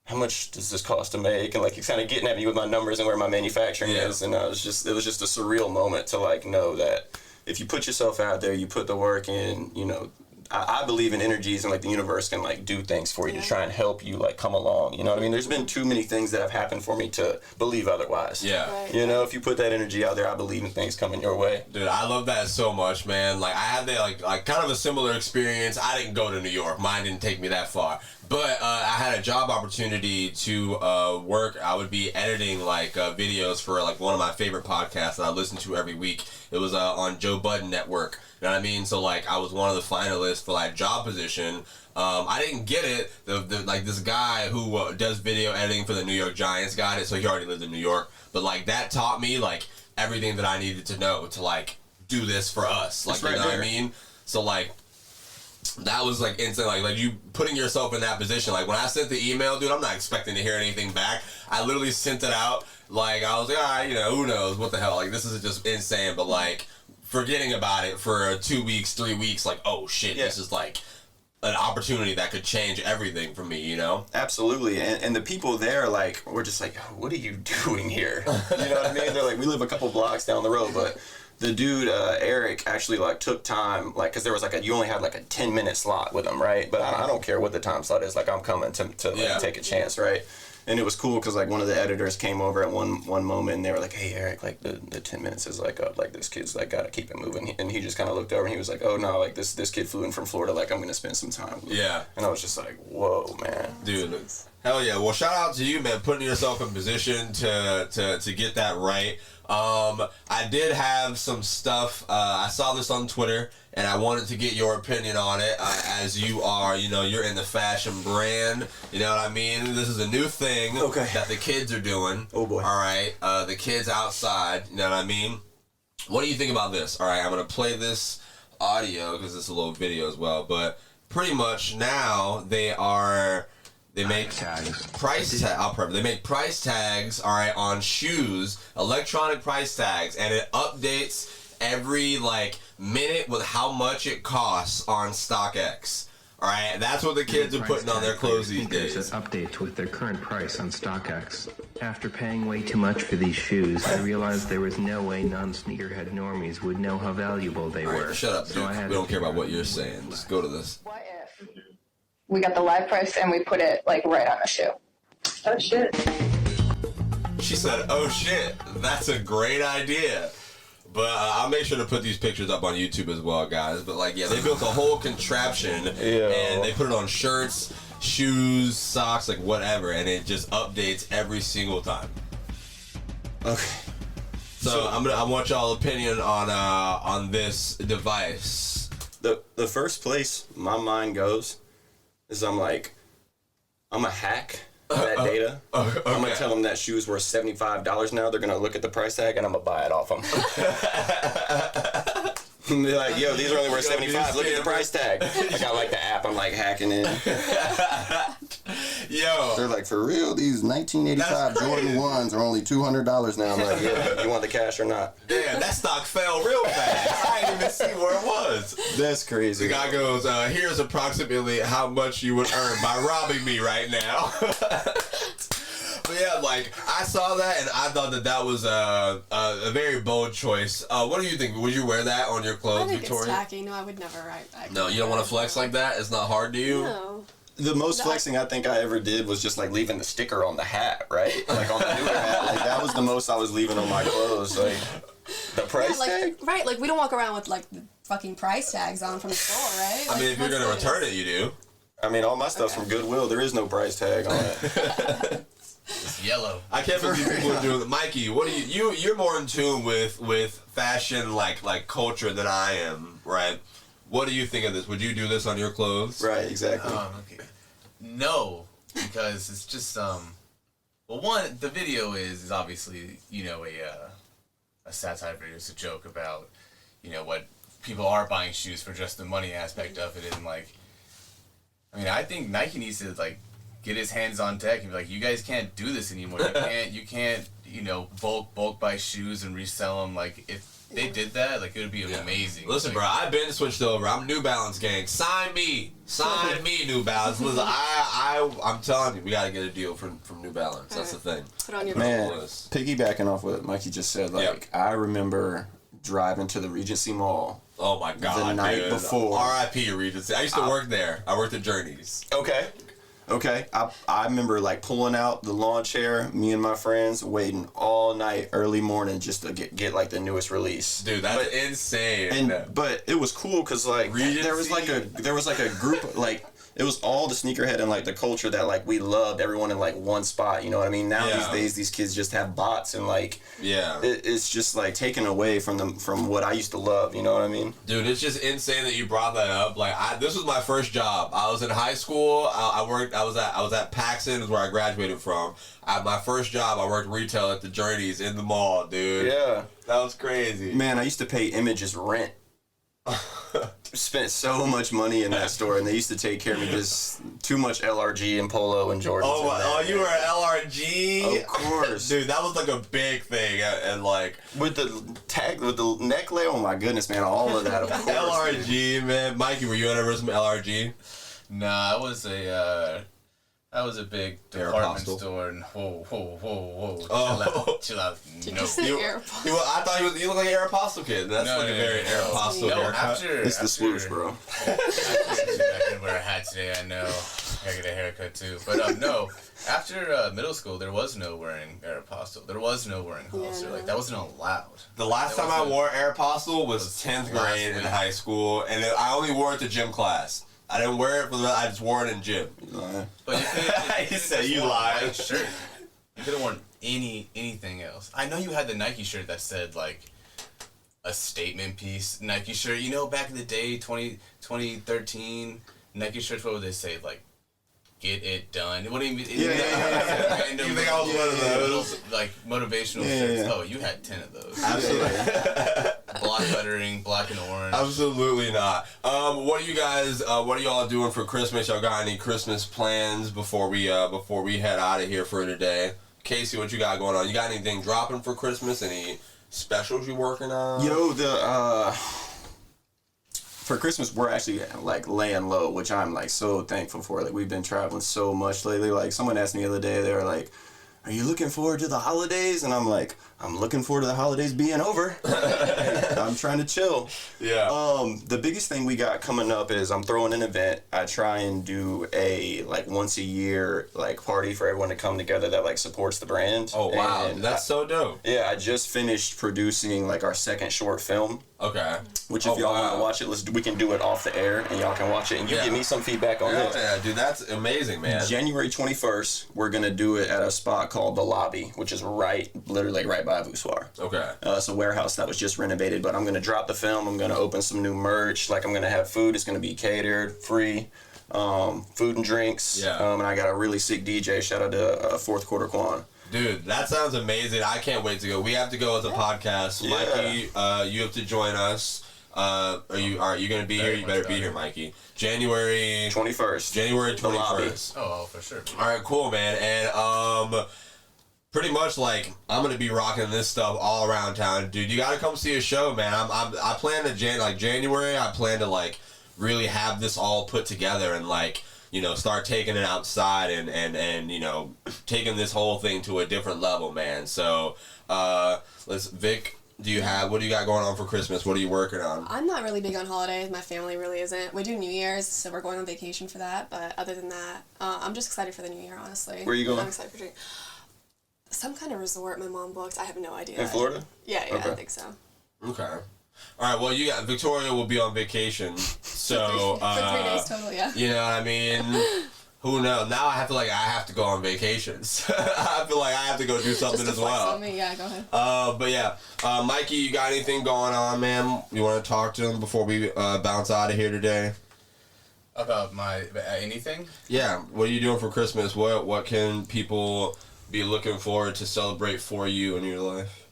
how much does this cost to make? And like he's kind of getting at me with my numbers and where my manufacturing is. And it was just a surreal moment to like know that if you put yourself out there, you put the work in, you know, I believe in energies and like the universe can like do things for you to try and help you like come along. You know what I mean? There's been too many things that have happened for me to believe otherwise. Yeah. Right. You know, if you put that energy out there, I believe in things coming your way. Dude, I love that so much, man. Like, I had that, like kind of a similar experience. I didn't go to New York. Mine didn't take me that far. But I had a job opportunity to work. I would be editing, like, videos for, like, one of my favorite podcasts that I listen to every week. It was on Joe Budden Network. You know what I mean? So, like, I was one of the finalists for, like, job position. I didn't get it. Like, this guy who does video editing for the New York Giants got it, so he already lived in New York. But, like, that taught me, like, everything that I needed to know to, like, do this for us. Like, right you know there. what I mean? So, like, that was, like, instant. Like, you putting yourself in that position. Like, when I sent the email, dude, I'm not expecting to hear anything back. I literally sent it out. Like, I was like, you know, who knows? What the hell? Like, this is just insane. But, like, forgetting about it for 2 weeks, 3 weeks, like, oh, shit, this is, like, an opportunity that could change everything for me, you know? Absolutely. And the people there, like, were just like, what are you doing here? You know what I mean? They're like, we live a couple blocks down the road, but the dude, Eric, actually, like, took time, like, because there was, like, you only had, like, a 10-minute slot with him, right? But I don't care what the time slot is. Like, I'm coming to like, take a chance, right? And it was cool because, like, one of the editors came over at one moment and they were like, hey, Eric, like, the 10 minutes is, like, up. Like, this kid's, like, got to keep it moving. And he just kind of looked over and he was like, oh, no, like, this kid flew in from Florida. Like, I'm going to spend some time with him. Yeah. And I was just like, whoa, man. Dude, hell yeah. Well, shout out to you, man, putting yourself in position to get that right. I did have some stuff. I saw this on Twitter, and I wanted to get your opinion on it, as you are, you know, you're in the fashion brand. You know what I mean? This is a new thing that the kids are doing. Oh, boy. All right. The kids outside. You know what I mean? What do you think about this? All right, I'm going to play this audio because it's a little video as well. But pretty much now they make price They make price tags, all right, on shoes, electronic price tags, and it updates every like minute with how much it costs on StockX. All right, that's what the kids are putting on their clothes these days. Updates with their current price on StockX. After paying way too much for these shoes, I realized there was no way non-sneakerhead normies would know how valuable they All were. right, shut up, dude. We don't care about what you're saying. Just go to this. What if we got the live price and we put it like right on the shoe? Oh shit. She said, oh shit, that's a great idea. But I'll make sure to put these pictures up on YouTube as well, guys. But like, yeah, they built a whole contraption and they put it on shirts, shoes, socks, like whatever, and it just updates every single time. Okay. So I want y'all opinion on this device. The first place my mind goes is I'm like, I'm a hack that data. Okay. I'm gonna tell them that shoe's worth $75 now. They're gonna look at the price tag and I'm gonna buy it off them. They're like, yo, these are only worth 75. Look at the price tag. I got like the app. I'm like hacking in. Yo. They're like, for real, these 1985 Jordan 1s are only $200 now. I'm like, yeah, you want the cash or not? Damn, that stock fell real fast. I didn't even see where it was. That's crazy. The guy goes, here's approximately how much you would earn by robbing me right now. But yeah, like, I saw that and I thought that was a very bold choice. What do you think? Would you wear that on your clothes, I think Viktoriya? it's tacky. No, I would never. No, you don't want to flex like that? It's not hard to you? No. The most flexing I think I ever did was just like leaving the sticker on the hat, right? Like on the newer hat. Like that was the most I was leaving on my clothes. Like the price tag? Right, like we don't walk around with like the fucking price tags on from the store, right? Like, I mean, if you're going to return it, you do. I mean, all my stuff's from Goodwill. There is no price tag on it. It's yellow. I can't believe people are doing it. Mikey, what do you're more in tune with fashion like culture than I am, right? What do you think of this? Would you do this on your clothes? Right, exactly. Okay. No, because it's just well, one, the video is obviously, you know, a satire video. It's a joke about, you know, what people are buying shoes for, just the money aspect of it. And like, I mean, I think Nike needs to like get his hands on deck and be like, you guys can't do this anymore. You can't, you know, bulk buy shoes and resell them. Like, if they did that, like, it would be amazing. Listen, like, bro, I've been switched over. I'm New Balance gang. Sign me, New Balance. Listen, I'm telling you, we gotta get a deal from New Balance. That's the thing. Put on your Man, piggybacking off what Mikey just said, like I remember driving to the Regency Mall. Oh my God, the night before. R.I.P. Regency. I used to work there. I worked at Journeys. Okay. I remember like pulling out the lawn chair, me and my friends waiting all night, early morning, just to get like the newest release. Dude, that's insane. But it was cool because like there was like a group like. It was all the sneakerhead and like the culture that like we loved, everyone in like one spot, you know what I mean? Now these days these kids just have bots and like it's just like taken away from what I used to love, you know what I mean? Dude, it's just insane that you brought that up. Like this was my first job. I was in high school. I was at Paxton, is where I graduated from. My first job, I worked retail at the Journeys in the mall, dude. Yeah. That was crazy. Man, I used to pay Images rent. Spent so much money in that store, and they used to take care of me. Just too much LRG and Polo and Jordans. Oh, you were an LRG? Of course, dude. That was like a big thing, and like with the tag, with the necklace. Oh my goodness, man! All of that, of course. LRG, man. Mikey, were you ever some LRG? Nah, I was a big department store, and whoa. Chill out. No. I thought you looked like an Aeropostale kid. That's a very Aeropostale haircut. It's the swoosh, bro. I can wear a hat today, I know. I gotta get a haircut too. But no, after middle school, there was no wearing Aeropostale. There was no wearing Hollister. Like, that wasn't allowed. The last time I wore Aeropostale was 10th grade in high school, and I only wore it to gym class. I didn't wear it I just wore it in gym. But you said you lied. Shirt. You could have worn anything else. I know you had the Nike shirt that said like a statement piece Nike shirt. You know, back in the day, 2013 Nike shirts. What would they say? Like, get it done. What do you mean? Yeah. You think I was one of those? Like motivational shirts. Oh, you had 10 of those. Absolutely. Block lettering, black and orange. Absolutely not. What are y'all doing for Christmas? Y'all got any Christmas plans before we head out of here for today? Kasey, what you got going on? You got anything dropping for Christmas? Any specials you working on? Yo, for Christmas we're actually like laying low, which I'm like so thankful for. Like, we've been traveling so much lately. Like, someone asked me the other day, they were like, are you looking forward to the holidays? And I'm like, I'm looking forward to the holidays being over. I'm trying to chill. Yeah. The biggest thing we got coming up is I'm throwing an event. I try and do a like once a year like party for everyone to come together that like supports the brand. Oh wow, and that's so dope. Yeah, I just finished producing like our second short film. Okay. Which if y'all want to watch it, we can do it off the air and y'all can watch it and you give me some feedback on it. Yeah, dude, that's amazing, man. January 21st, we're gonna do it at a spot called The Lobby, which is literally right by Voussoir. Okay. It's a warehouse that was just renovated, but I'm gonna drop the film. I'm gonna open some new merch. Like, I'm gonna have food. It's gonna be catered, free, food and drinks. Yeah. And I got a really sick DJ. Shout out to Fourth Quarter Quan. Dude, that sounds amazing. I can't wait to go. We have to go as a podcast. Yeah. Mikey, you have to join us. Are you gonna be here? You better be here, Mikey. January 21st. January 21st. Oh, for sure. All right, cool, man. And pretty much like I'm gonna be rocking this stuff all around town, dude. You gotta come see a show, man. I plan to January. I plan to like really have this all put together and like start taking it outside and taking this whole thing to a different level, man. So Vic. What do you got going on for Christmas? What are you working on? I'm not really big on holidays. My family really isn't. We do New Year's, so we're going on vacation for that. But other than that, I'm just excited for the New Year, honestly. Where are you going? I'm excited for some kind of resort my mom booked. I have no idea. In Florida? Yeah, Okay. I think so. Okay. All right. Well, Viktoriya will be on vacation, so for 3 days total, yeah. You know what I mean? Who knows? Now I have to go on vacations. I feel like I have to go do something Just as to flex well. on me. Yeah, go ahead. But yeah, Mikey, you got anything going on, man? You want to talk to him before we bounce out of here today? About anything? Yeah. What are you doing for Christmas? What can people be looking forward to celebrate for you in your life?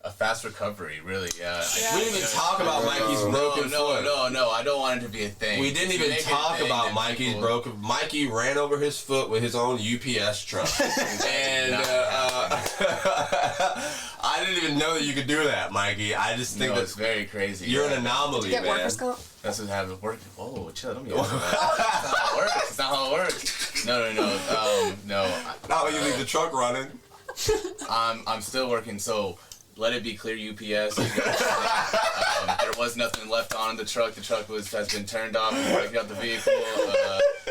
A fast recovery, really. We didn't even talk about Mikey's broken foot. No, I don't want it to be a thing. We didn't even talk about Mikey's broken. Mikey ran over his foot with his own UPS truck, and I didn't even know that you could do that, Mikey. I just think it's very crazy. You're an anomaly, Get man. workers' comp? That's what happens. Oh, chill. Don't be. That's not how it works. It's not how it works. No. Not when you leave the truck running. I'm still working. So. Let it be clear, UPS. There was nothing left on the truck. The truck has been turned off before I got out the vehicle.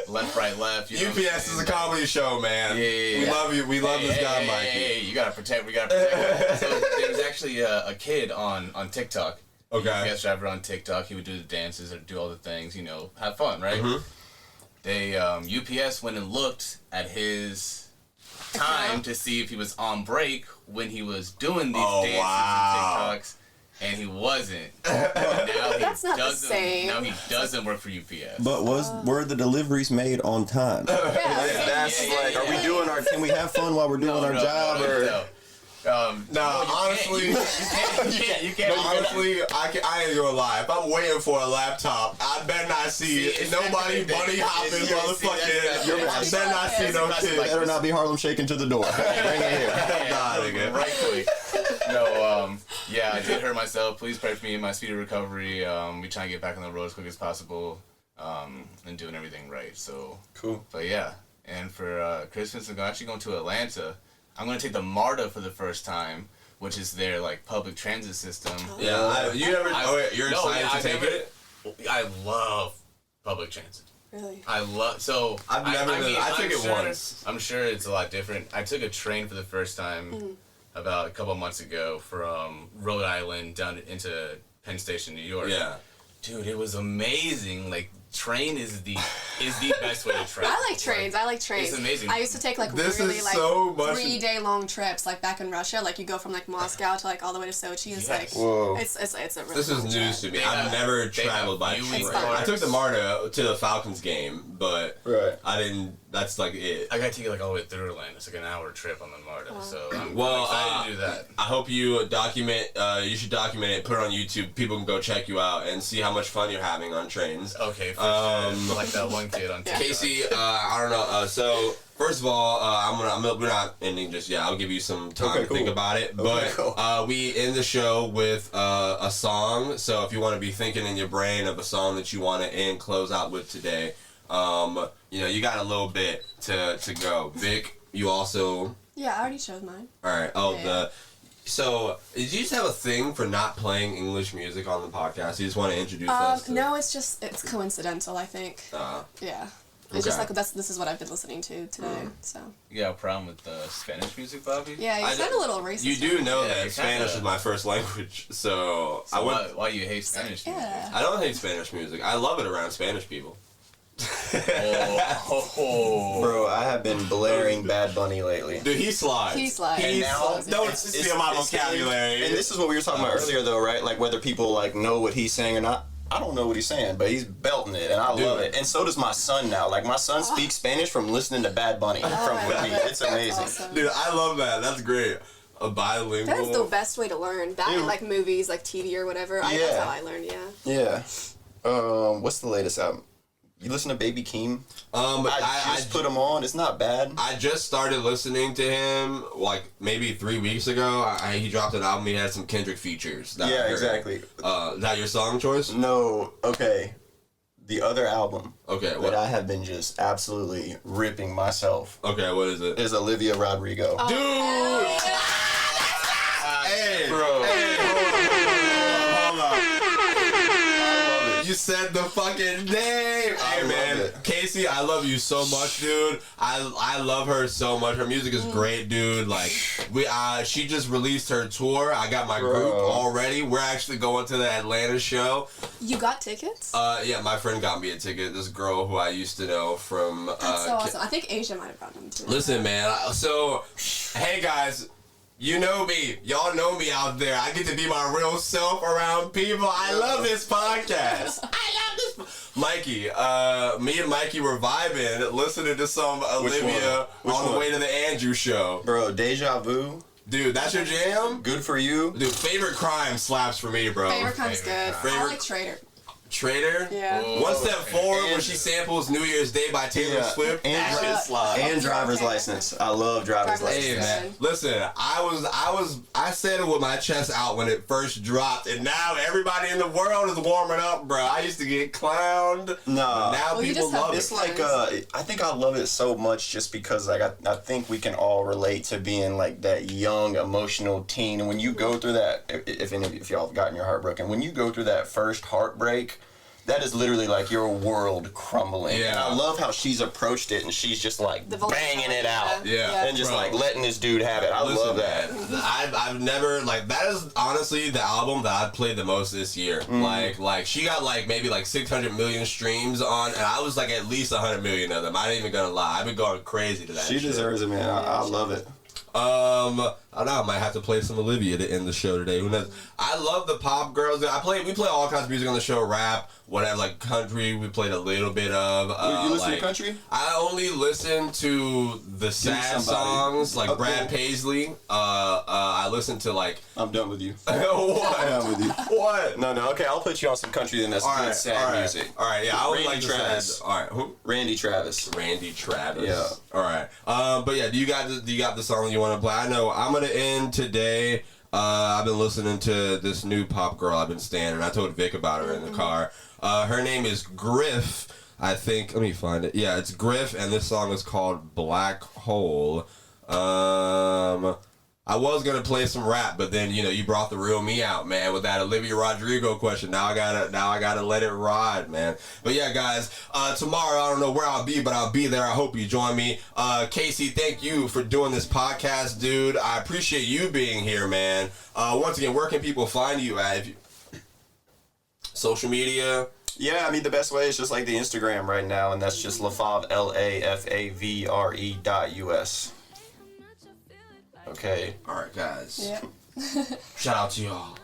Left, right, left. UPS is a comedy show, man. Yeah. We love you. We love this guy, Mikey. Hey, you gotta protect. We gotta protect. So there was actually a kid on TikTok. Okay. UPS driver on TikTok. He would do the dances or do all the things. Have fun, right? Mm-hmm. They UPS went and looked at his time to see if he was on break when he was doing these dances and TikToks, and he wasn't. That's not the same. Now he doesn't work for UPS. But were the deliveries made on time? Can we have fun while we're doing our job? Honestly, you can't. Honestly, I ain't gonna lie. If I'm waiting for a laptop, I better not see nobody bunny hopping, motherfucking. I better not see no kid. Better not be Harlem shaking to the door. Bring it here. Nah, nigga. Right quick. Yeah, I did hurt myself. Please pray for me in my speedy recovery. We try and get back on the road as quick as possible, and doing everything right. So cool. But yeah, and for Christmas, I'm actually going to Atlanta. I'm going to take the MARTA for the first time, which is their public transit system. Yeah, you're excited to take it? I love public transit. Really? I took it once. I'm sure it's a lot different. I took a train for the first time about a couple months ago from Rhode Island down into Penn Station, New York. Yeah. Dude, it was amazing. Train is the best way to travel. I like trains. It's amazing. I used to take this really so 3-day long trips back in Russia. You go from Moscow to all the way to Sochi. It's whoa. It's a really This is long news trip. to me. I've never traveled by train. I took the MARTA to the Falcons game, but I didn't. That's it. I got to take it all the way through Orlando. It's an hour trip on the MARTA. So I'm excited to do that. I hope you document. You should document it. Put it on YouTube. People can go check you out and see how much fun you're having on trains. Okay. For sure. Like that one kid on TikTok. Kasey, I don't know. So first of all, we're not ending just yet. I'll give you some time to think about it. But we end the show with a song. So if you want to be thinking in your brain of a song that you want to close out with today, you got a little bit to go. Vic, you also. Yeah, I already chose mine. All right. So, did you just have a thing for not playing English music on the podcast? You just want to introduce us? No, it's coincidental, I think. Yeah. It's just this is what I've been listening to today, so. You got a problem with Spanish music, Bobby? Yeah, you sound a little racist. You do know that Spanish is my first language, so why you hate Spanish music? I don't hate Spanish music. I love it around Spanish people. Bro, I have been blaring Bad Bunny lately. Dude, he slides. And now, don't steal my vocabulary. And this is what we were talking about earlier, though, right? Whether people know what he's saying or not. I don't know what he's saying, but he's belting it, and I love it. And so does my son now. My son speaks Spanish from listening to Bad Bunny from with me. It's amazing. Awesome. Dude, I love that. That's great. A bilingual. That is the best way to learn. That and like movies, like TV or whatever. That's how I learned. Yeah. What's the latest album? You listen to Baby Keem? I just put him on. It's not bad. I just started listening to him like maybe 3 weeks ago. He dropped an album. He had some Kendrick features. Yeah, exactly. Is that your song choice? No. Okay. The other album. Okay. That I have been just absolutely ripping myself. Okay. What is it? Is Olivia Rodrigo. Dude. Hey, bro. Hey, hold on. You said the fucking name. Hey, man. Kasey, I love you so much, dude. I love her so much. Her music is great, dude. Like, she just released her tour. I got my group already. We're actually going to the Atlanta show. You got tickets? Yeah, my friend got me a ticket. This girl who I used to know from... That's so awesome. I think Asia might have gotten them, too. Listen, man. So, hey, guys. You know me. Y'all know me out there. I get to be my real self around people. I love this podcast. I love this. Mikey, me and Mikey were vibing, listening to some Olivia on the way to the Andrew show. Bro, Deja Vu. Dude, that's your jam? Good for you. Dude, Favorite Crime slaps for me, bro. Favorite Crime's good. I like Trader. Trader? Yeah. One Step Forward when she samples New Year's Day by Taylor Swift. And Driver's License. I love Driver's License. Hey, man. Listen, I said it with my chest out when it first dropped, and now everybody in the world is warming up, bro. I used to get clowned. No. Now people love it. It's like, I think I love it so much just because, like, I think we can all relate to being, like, that young, emotional teen. And when you go through that, if any of y'all have gotten your heart broken, when you go through that first heartbreak, that is literally like your world crumbling. Yeah. And I love how she's approached it and she's just like banging it out. Yeah. And just like letting this dude have it. I love that. I've never, like, that is honestly the album that I've played the most this year. Like she got like maybe like 600 million streams on, and I was like at least 100 million of them. I ain't even gonna lie. I've been going crazy to that She deserves it, man. I love it. I don't know, I might have to play some Olivia to end the show today. Who knows? I love the pop girls. We play all kinds of music on the show, rap, whatever, like country. We played a little bit of. You listen to country? I only listen to the sad songs, like Brad Paisley. I listen to like. I'm done with you. What? I'm done with you. What? No. Okay, I'll put you on some country then. That's good sad music. All right, yeah. I would Randy like Travis. All right, who? Randy Travis. Randy Travis. Yeah. All right. But yeah, do you got the song you want to play? I know I'm gonna end today. I've been listening to this new pop girl I've been standing. I told Vic about her in the car. Her name is Griff. I think. Let me find it. Yeah, it's Griff, and this song is called Black Hole. I was gonna play some rap, but then you brought the real me out, man, with that Olivia Rodrigo question. Now I gotta let it ride, man. But yeah, guys, tomorrow I don't know where I'll be, but I'll be there. I hope you join me. Kasey, thank you for doing this podcast, dude. I appreciate you being here, man. Once again, where can people find you at? Social media? Yeah, I mean, the best way is just like the Instagram right now, and that's just Lafavre, LAFAVRE.US. Okay. Alright, guys. Yeah. Shout out to y'all.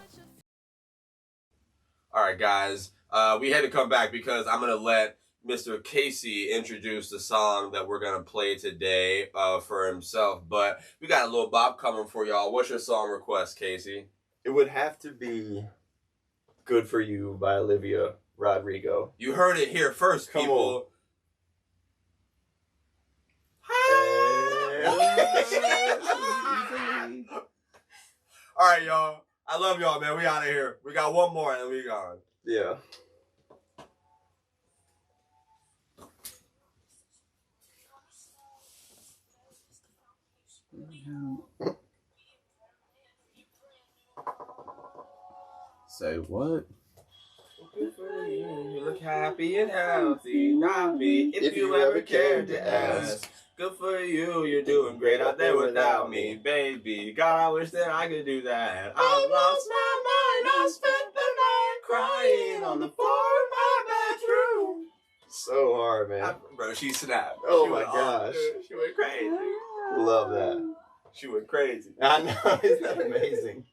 Alright, guys. We had to come back because I'm going to let Mr. Kasey introduce the song that we're going to play today for himself. But we got a little bop coming for y'all. What's your song request, Kasey? It would have to be Good For You by Olivia Rodrigo. You heard it here first, people. All right, y'all. I love y'all, man. We out of here. We got one more and we gone. Yeah. Say what? Good for you. You look happy and healthy. Not me, if you ever cared to ask. Good for you. You're doing great out there without me, baby. God, I wish that I could do that. I've lost my mind. I spent the night crying on the floor of my bedroom. So hard, man. Bro, she snapped. Oh She my went off, gosh. dude. She went crazy. Love that. She went crazy. I know. Isn't that amazing?